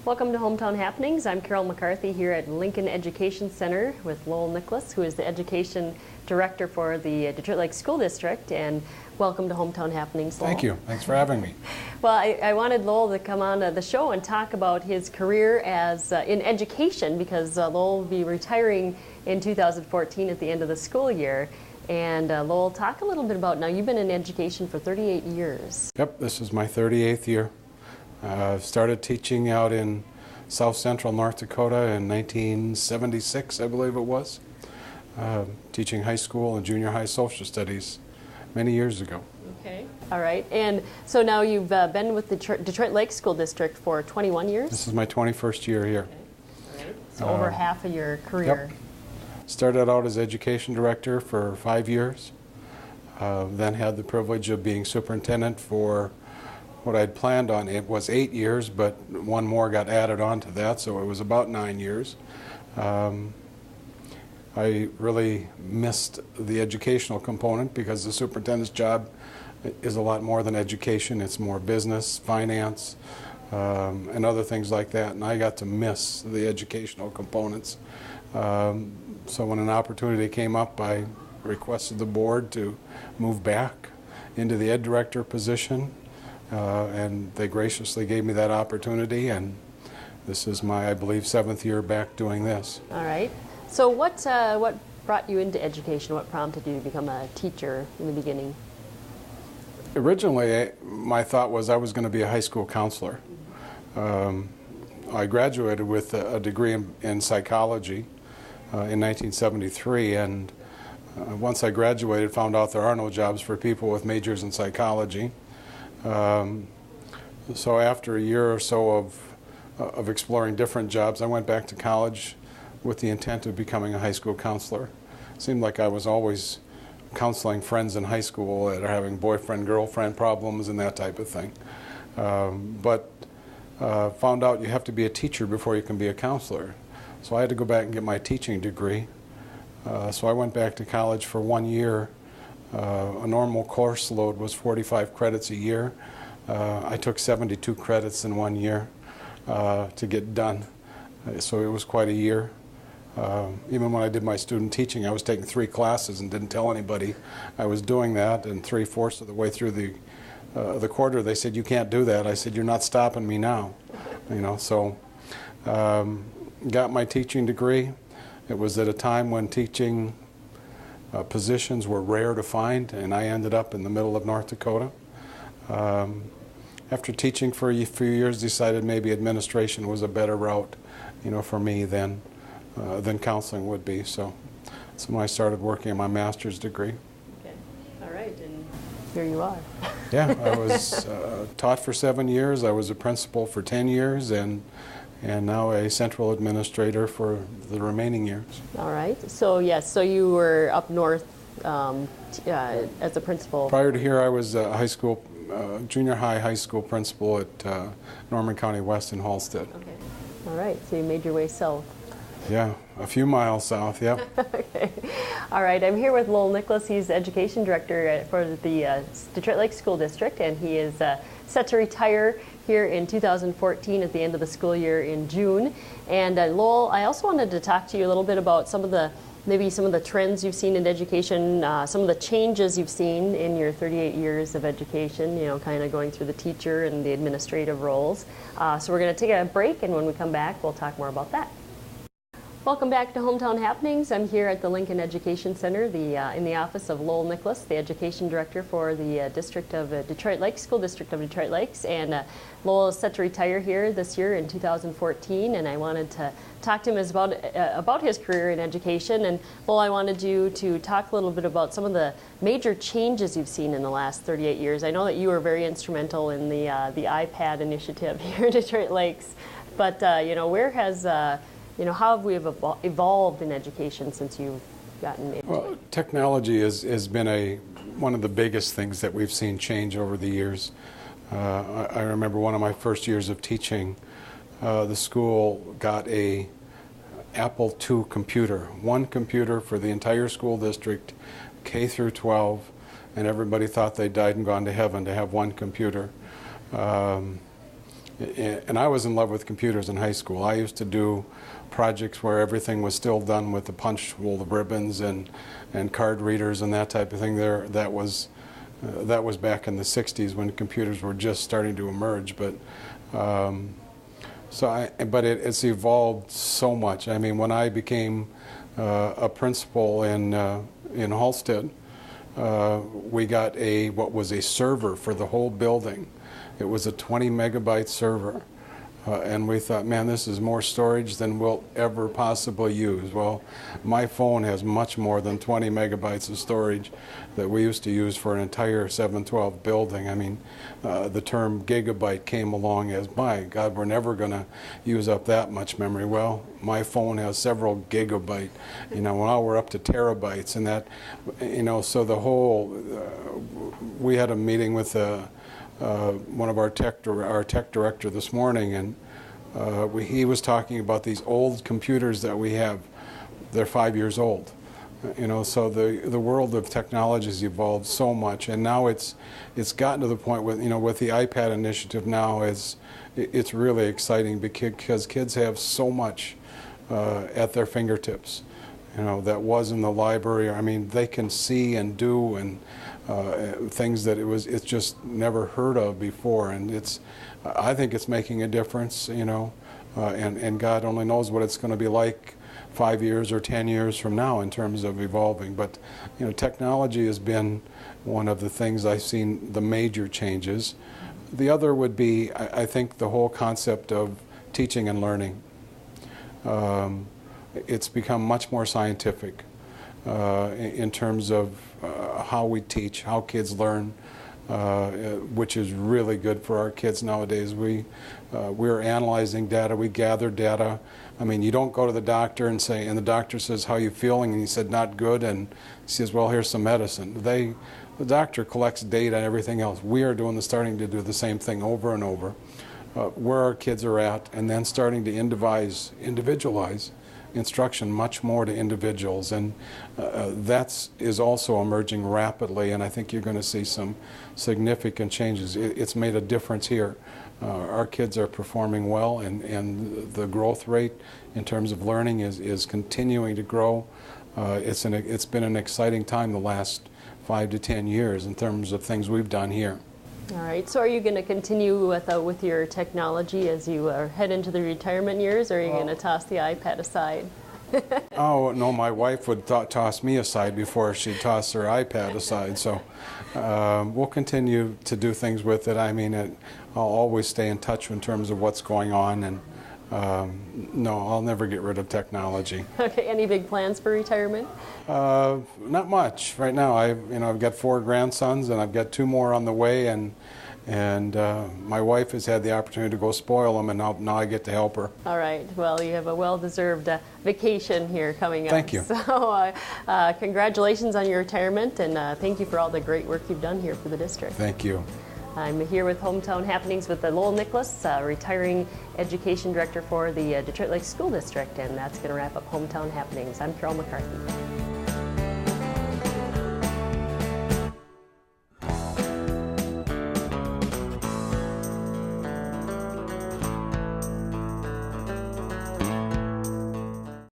Welcome to Hometown Happenings. I'm Carol McCarthy here at Lincoln Education Center with Lowell Niklaus, who is the Education Director for the Detroit Lakes School District. And welcome to Hometown Happenings, Lowell. Thank you. Thanks for having me. Well, I wanted Lowell to come on the show and talk about his career as in education, because Lowell will be retiring in 2014 at the end of the school year. And Lowell, talk a little bit about, now you've been in education for 38 years. Yep, this is my 38th year. Started teaching out in South Central North Dakota in 1976, I believe it was. Teaching high school and junior high social studies many years ago. Okay. All right. And so now you've been with the Detroit Lakes School District for 21 years? This is my 21st year here. Okay. All right. So over half of your career. Yep. Started out as education director for 5 years. Then had the privilege of being superintendent for what I'd planned on. It was 8 years, but one more got added on to that, so it was about 9 years. I really missed the educational component because the superintendent's job is a lot more than education. It's more business, finance, and other things like that, and I got to miss the educational components. So when an opportunity came up, I requested the board to move back into the ed director position. And they graciously gave me that opportunity, and this is my, I believe, 7th year back doing this. All right. So what brought you into education? What prompted you to become a teacher in the beginning? Originally, my thought was I was going to be a high school counselor. I graduated with a degree in psychology in 1973, and once I graduated, found out there are no jobs for people with majors in psychology. So after a year or so of exploring different jobs, I went back to college with the intent of becoming a high school counselor. It seemed like I was always counseling friends in high school that are having boyfriend-girlfriend problems and that type of thing. But found out you have to be a teacher before you can be a counselor. So I had to go back and get my teaching degree. So I went back to college for 1 year. A normal course load was 45 credits a year. I took 72 credits in 1 year to get done. So it was quite a year. Even when I did my student teaching, I was taking 3 classes and didn't tell anybody I was doing that. And 3/4 of the way through the quarter, they said, "You can't do that." I said, "You're not stopping me now." You know, so got my teaching degree. It was at a time when teaching positions were rare to find, and I ended up in the middle of North Dakota. After teaching for a few years, decided maybe administration was a better route, you know, for me than counseling would be. So that's when I started working on my master's degree. Okay. All right, and here you are. Yeah, I was taught for 7 years. I was a principal for 10 years, and now a central administrator for the remaining years. All right. So yes, so you were up north as a principal. Prior to here, I was a high school, junior high school principal at Norman County West in Halstead. Okay. All right. So you made your way south. Yeah, a few miles south. Yeah. Okay. All right. I'm here with Lowell Niklaus. He's Education Director for the Detroit Lakes School District, and he is set to retire here in 2014 at the end of the school year in June. And Lowell, I also wanted to talk to you a little bit about maybe some of the trends you've seen in education, some of the changes you've seen in your 38 years of education, you know, kind of going through the teacher and the administrative roles. So we're going to take a break, and when we come back, we'll talk more about that. Welcome back to Hometown Happenings. I'm here at the Lincoln Education Center in the office of Lowell Niklaus, the Education Director for the District of Detroit Lakes, School District of Detroit Lakes. And Lowell is set to retire here this year in 2014, and I wanted to talk to him about his career in education. And Lowell, I wanted you to talk a little bit about some of the major changes you've seen in the last 38 years. I know that you were very instrumental in the iPad initiative here at Detroit Lakes, but you know, where has how have we evolved in education since you've gotten into Well, technology has been one of the biggest things that we've seen change over the years. I remember one of my first years of teaching, the school got a Apple II computer, one computer for the entire school district, K through 12, and everybody thought they died and gone to heaven to have one computer. And I was in love with computers in high school. I used to do projects where everything was still done with the punch roll of ribbons and card readers and that type of thing. That was back in the 60s when computers were just starting to emerge. But it's evolved so much. I mean, when I became a principal in Halstead, we got what was a server for the whole building. It was a 20 megabyte server. And we thought, man, this is more storage than we'll ever possibly use. Well, my phone has much more than 20 megabytes of storage that we used to use for an entire 712 building. I mean, the term gigabyte came along as, my God, we're never going to use up that much memory. Well, my phone has several gigabyte. Now we're up to terabytes, and that, so the whole, we had a meeting with one of our tech director this morning, and he was talking about these old computers that we have. They're 5 years old. So the world of technology has evolved so much, and now it's gotten to the point with with the iPad initiative now it's really exciting because kids have so much at their fingertips. That was in the library. I mean, they can see and do and things that it's just never heard of before, and I think it's making a difference. And God only knows what it's going to be like 5 years or 10 years from now in terms of evolving. But technology has been one of the things I've seen the major changes. The other would be, I think, the whole concept of teaching and learning. It's become much more scientific in terms of how we teach, how kids learn, which is really good for our kids nowadays. We're analyzing data, we gather data. I mean, you don't go to the doctor and the doctor says, how are you feeling? And he said, not good. And he says, well, here's some medicine. The doctor collects data and everything else. We are starting to do the same thing over and over, where our kids are at, and then starting to individualize instruction much more to individuals, and that is also emerging rapidly, and I think you're going to see some significant changes. It's made a difference here. Our kids are performing well, and the growth rate in terms of learning is continuing to grow. It's been an exciting time the last 5 to 10 years in terms of things we've done here. All right, so are you going to continue with your technology as you head into the retirement years, or are you going to toss the iPad aside? Oh, no, my wife would toss me aside before she'd toss her iPad aside, so we'll continue to do things with it. I mean, I'll always stay in touch in terms of what's going on, and no, I'll never get rid of technology. Okay, any big plans for retirement? Not much. Right now, I've got 4 grandsons, and I've got 2 more on the way, and my wife has had the opportunity to go spoil them, and now I get to help her. All right. Well, you have a well-deserved vacation here coming up. Thank you. So congratulations on your retirement, and thank you for all the great work you've done here for the district. Thank you. I'm here with Hometown Happenings with Lowell Niklaus, retiring education director for the Detroit Lakes School District, and that's going to wrap up Hometown Happenings. I'm Carol McCarthy.